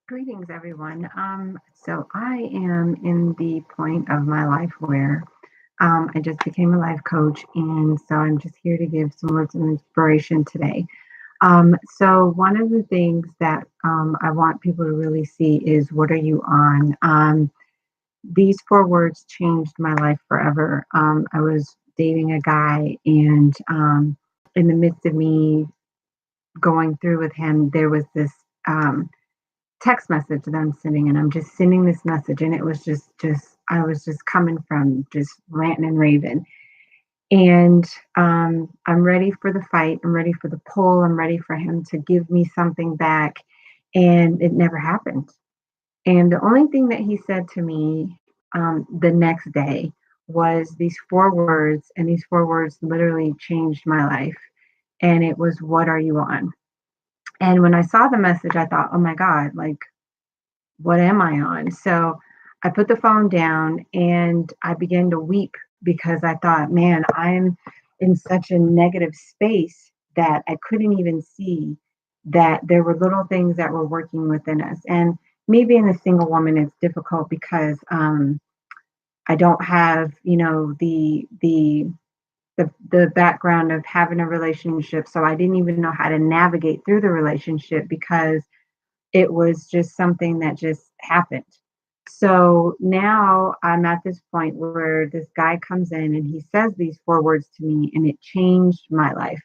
Greetings, everyone. So I am in the point of my life where I just became a life coach, and so I'm just here to give some words of inspiration today. So one of the things that I want people to really see is what are you on? These four words changed my life forever. I was dating a guy, and in the midst of me going through with him, there was this. Text message that I'm sending, and I'm just sending this message, and it was just I was just coming from just ranting and raving. And I'm ready for the fight. I'm ready for the pull. I'm ready for him to give me something back, and it never happened. And the only thing that he said to me the next day was these four words, and these four words literally changed my life. And it was, "What are you on?" And when I saw the message, I thought, "Oh my God, like what am I on?" So I put the phone down and I began to weep because I thought, man, I'm in such a negative space that I couldn't even see that there were little things that were working within us. And me being a single woman is difficult because I don't have, the background of having a relationship. So I didn't even know how to navigate through the relationship because it was just something that just happened. So now I'm at this point where this guy comes in and he says these four words to me, and it changed my life.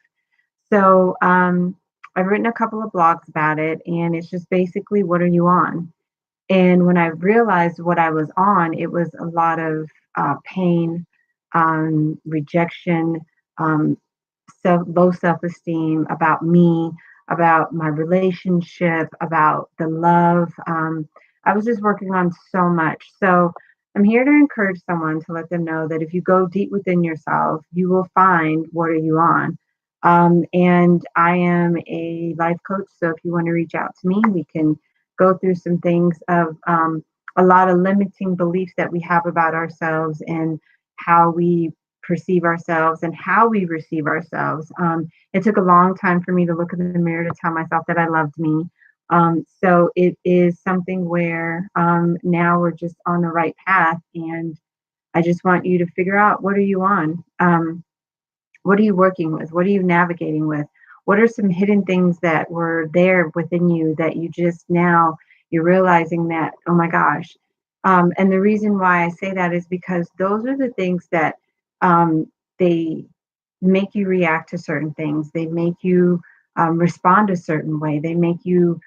So I've written a couple of blogs about it, and it's just basically, what are you on? And when I realized what I was on, it was a lot of pain, rejection, um, low self esteem about me, about my relationship, about the love. I was just working on so much. So I'm here to encourage someone to let them know that if you go deep within yourself, you will find what are you on. And I am a life coach. So if you want to reach out to me, we can go through some things of a lot of limiting beliefs that we have about ourselves and how we perceive ourselves and how we receive ourselves. It took a long time for me to look in the mirror to tell myself that I loved me. So it is something where now we're just on the right path, and I just want you to figure out, what are you on? What are you working with? What are you navigating with? What are some hidden things that were there within you that you just now you're realizing that, oh my gosh. And the reason why I say that is because those are the things that they make you react to certain things. They make you respond a certain way. They make you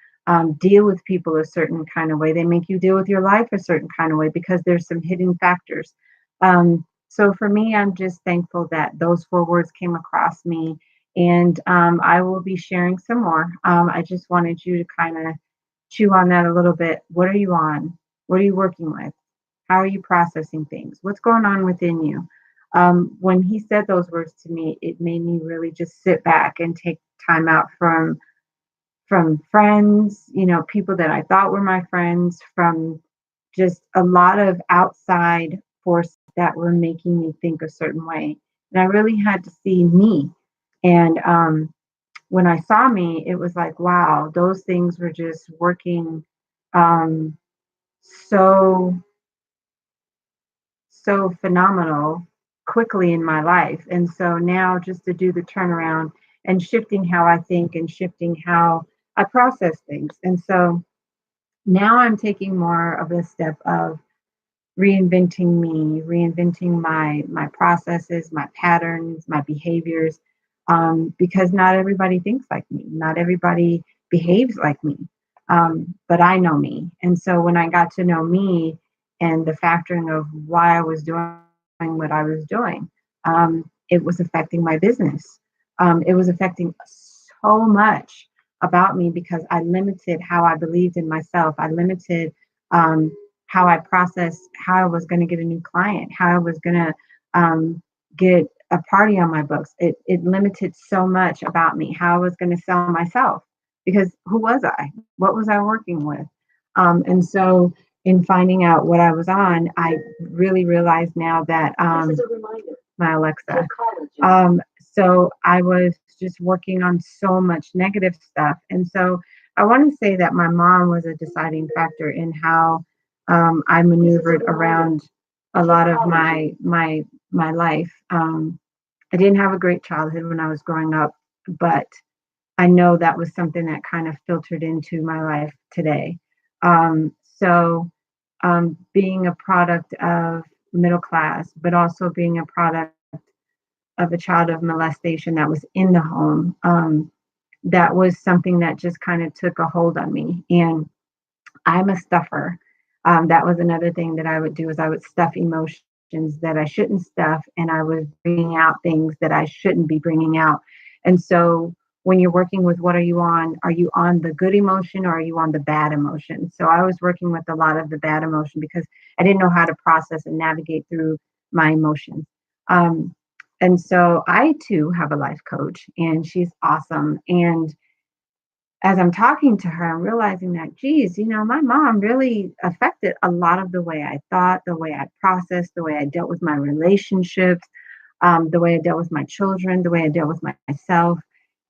deal with people a certain kind of way. They make you deal with your life a certain kind of way because there's some hidden factors. So for me, I'm just thankful that those four words came across me, and I will be sharing some more. I just wanted you to kind of chew on that a little bit. What are you on? What are you working with? How are you processing things? What's going on within you? When he said those words to me, it made me really just sit back and take time out from friends, people that I thought were my friends, from just a lot of outside forces that were making me think a certain way. And I really had to see me. And when I saw me, it was like, wow, those things were just working um, so so phenomenal quickly in my life. And so now just to do the turnaround and shifting how I think and shifting how I process things. And so now I'm taking more of a step of reinventing me, reinventing my processes, my patterns, my behaviors, because not everybody thinks like me, not everybody behaves like me, but I know me. And so when I got to know me and the factoring of why I was doing what I was doing, it was affecting my business. It was affecting so much about me because I limited how I believed in myself. I limited um, how I processed how I was going to get a new client, how I was going to get a party on my books. It limited so much about me, how I was going to sell myself, because who was I? What was I working with? And so, in finding out what I was on, I really realized now that my Alexa. So I was just working on so much negative stuff. And so I want to say that my mom was a deciding factor in how I maneuvered around a lot of my life. I didn't have a great childhood when I was growing up, but I know that was something that kind of filtered into my life today. Being a product of middle class, but also being a product of a child of molestation that was in the home, that was something that just kind of took a hold on me. And I'm a stuffer. That was another thing that I would do is I would stuff emotions that I shouldn't stuff, and I was bringing out things that I shouldn't be bringing out. And so when you're working with what are you on? Are you on the good emotion or are you on the bad emotion? So I was working with a lot of the bad emotion because I didn't know how to process and navigate through my emotions. Um, and so I too have a life coach, and she's awesome. And as I'm talking to her, I'm realizing that, geez, my mom really affected a lot of the way I thought, the way I processed, the way I dealt with my relationships, the way I dealt with my children, the way I dealt with myself.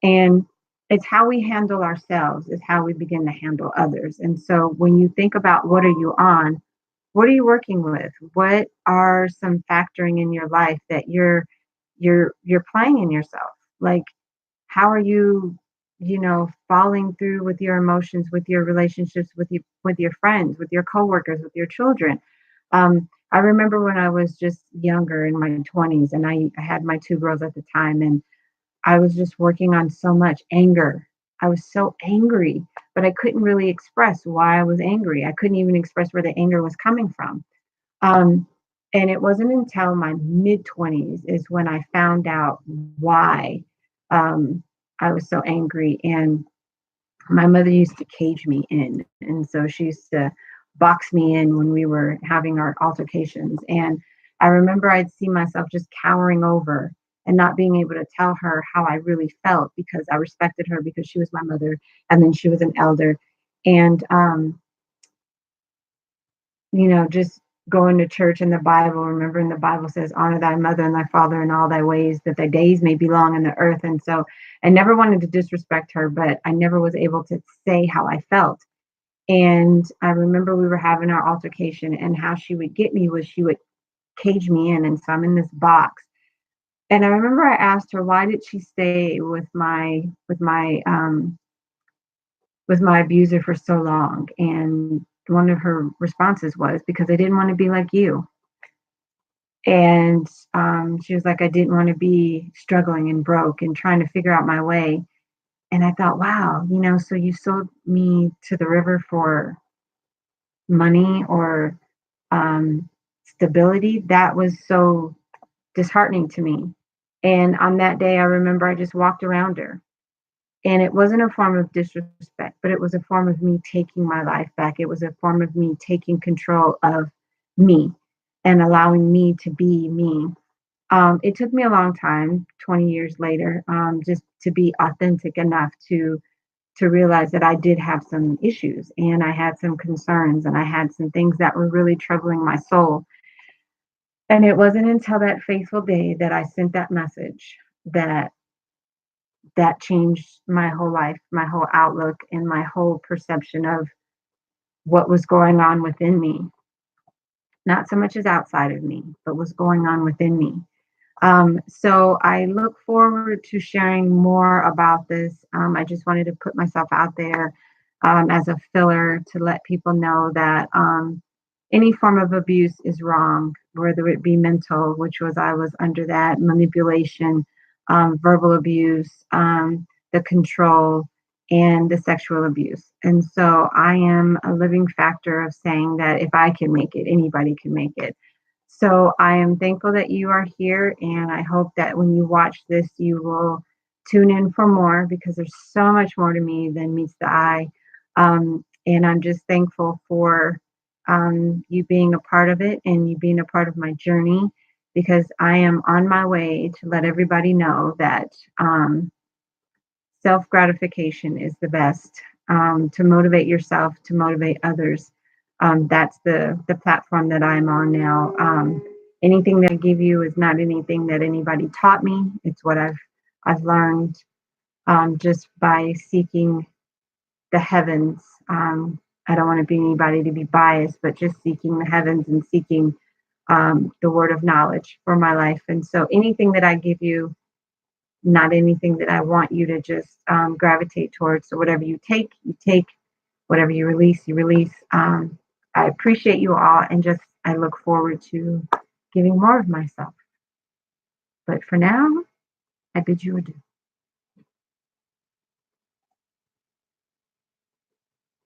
And it's how we handle ourselves is how we begin to handle others. And so when you think about what are you on, what are you working with? What are some factoring in your life that you're playing in yourself? Like how are you falling through with your emotions, with your relationships, with your friends, with your coworkers, with your children? I remember when I was just younger in my 20s, and I had my two girls at the time, and I was just working on so much anger. I was so angry, but I couldn't really express why I was angry. I couldn't even express where the anger was coming from. um, and it wasn't until my mid 20s is when I found out why um, I was so angry. And my mother used to cage me in. And so she used to box me in when we were having our altercations. And I remember I'd see myself just cowering over and not being able to tell her how I really felt because I respected her because she was my mother and then she was an elder. And just going to church in the Bible, remembering the Bible says, honor thy mother and thy father in all thy ways, that thy days may be long in the earth. And so I never wanted to disrespect her, but I never was able to say how I felt. And I remember we were having our altercation, and how she would get me was she would cage me in. And so I'm in this box. And I remember I asked her, why did she stay with my abuser for so long? And one of her responses was, because I didn't want to be like you. And she was like, I didn't want to be struggling and broke and trying to figure out my way. And I thought, wow, so you sold me to the river for money or stability. That was so disheartening to me. And on that day, I remember I just walked around her. And it wasn't a form of disrespect, but it was a form of me taking my life back. It was a form of me taking control of me and allowing me to be me. It took me a long time, 20 years later, just to be authentic enough to realize that I did have some issues and I had some concerns and I had some things that were really troubling my soul. And it wasn't until that fateful day that I sent that message that that changed my whole life, my whole outlook, and my whole perception of what was going on within me. Not so much as outside of me, but what's going on within me. So I look forward to sharing more about this. I just wanted to put myself out there as a filler to let people know that any form of abuse is wrong, whether it be mental, which was I was under that, manipulation, verbal abuse, the control, and the sexual abuse. And so I am a living factor of saying that if I can make it, anybody can make it. So I am thankful that you are here, and I hope that when you watch this, you will tune in for more because there's so much more to me than meets the eye. And I'm just thankful for you being a part of it and you being a part of my journey because I am on my way to let everybody know that self gratification is the best. To motivate yourself, to motivate others. That's the platform that I'm on now. Anything that I give you is not anything that anybody taught me. It's what I've learned just by seeking the heavens. I don't want to be anybody to be biased, but just seeking the heavens and seeking the word of knowledge for my life. And so anything that I give you, not anything that I want you to just gravitate towards. So whatever you take, you take. Whatever you release, you release. I appreciate you all, and just I look forward to giving more of myself. But for now, I bid you adieu.